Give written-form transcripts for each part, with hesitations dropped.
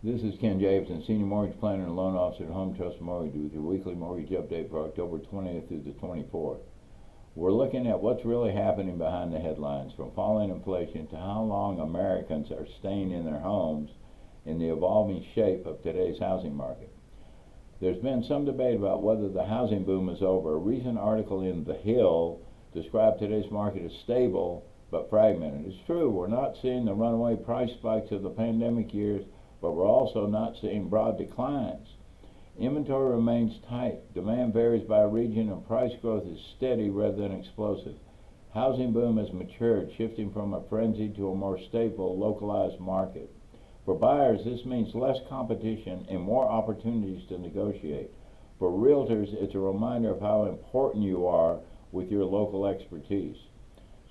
This is Ken Jacobson, Senior Mortgage Planner and Loan Officer at Home Trust Mortgage with your weekly mortgage update for October 20th through the 24th. We're looking at what's really happening behind the headlines, from falling inflation to how long Americans are staying in their homes in the evolving shape of today's housing market. There's been some debate about whether the housing boom is over. A recent article in The Hill described today's market as stable but fragmented. It's true, we're not seeing the runaway price spikes of the pandemic years, but we're also not seeing broad declines. Inventory remains tight, demand varies by region, and price growth is steady rather than explosive. Housing boom has matured, shifting from a frenzy to a more stable, localized market. For buyers, this means less competition and more opportunities to negotiate. For realtors, it's a reminder of how important you are with your local expertise.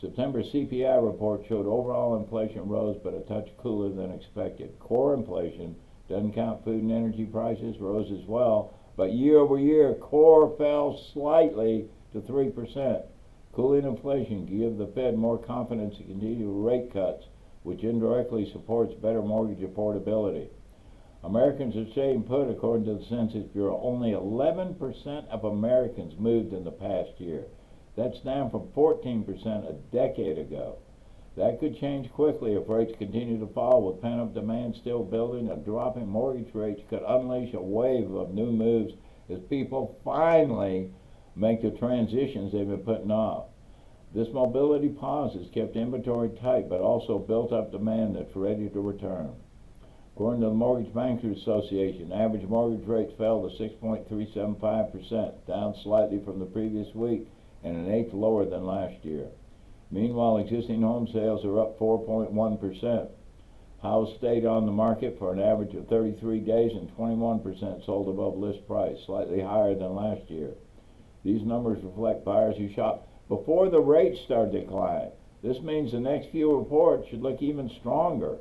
September CPI report showed overall inflation rose but a touch cooler than expected. Core inflation, doesn't count food and energy prices, rose as well, but year over year, core fell slightly to 3%. Cooling inflation gives the Fed more confidence to continue rate cuts, which indirectly supports better mortgage affordability. Americans are staying put, according to the Census Bureau. Only 11% of Americans moved in the past year. That's down from 14% a decade ago. That could change quickly if rates continue to fall. With pent-up demand still building, a drop in mortgage rates could unleash a wave of new moves as people finally make the transitions they've been putting off. This mobility pause has kept inventory tight, but also built up demand that's ready to return. According to the Mortgage Bankers Association, average mortgage rates fell to 6.375%, down slightly from the previous week and an eighth lower than last year. Meanwhile, existing home sales are up 4.1%. Houses stayed on the market for an average of 33 days and 21% sold above list price, slightly higher than last year. These numbers reflect buyers who shopped before the rates started to decline. This means the next few reports should look even stronger.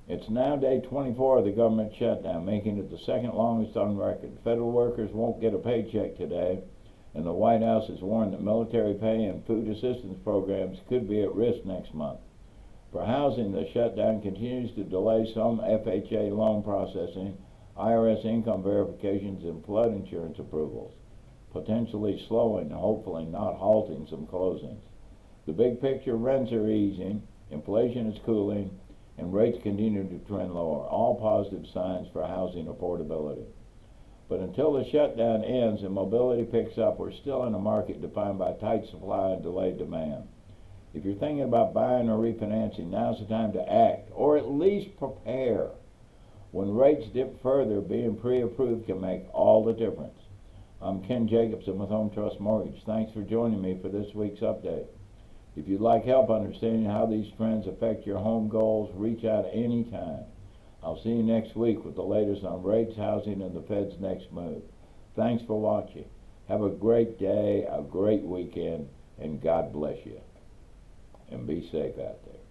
It's now day 24 of the government shutdown, making it the second longest on record. Federal workers won't get a paycheck today, and the White House has warned that military pay and food assistance programs could be at risk next month. For housing, the shutdown continues to delay some FHA loan processing, IRS income verifications, and flood insurance approvals, potentially slowing and hopefully not halting some closings. The big picture: rents are easing, inflation is cooling, and rates continue to trend lower, all positive signs for housing affordability. But until the shutdown ends and mobility picks up, we're still in a market defined by tight supply and delayed demand. If you're thinking about buying or refinancing, now's the time to act, or at least prepare. When rates dip further, being pre-approved can make all the difference. I'm Ken Jacobson with Home Trust Mortgage. Thanks for joining me for this week's update. If you'd like help understanding how these trends affect your home goals, reach out anytime. I'll see you next week with the latest on rates, housing, and the Fed's next move. Thanks for watching. Have a great day, a great weekend, and God bless you. And be safe out there.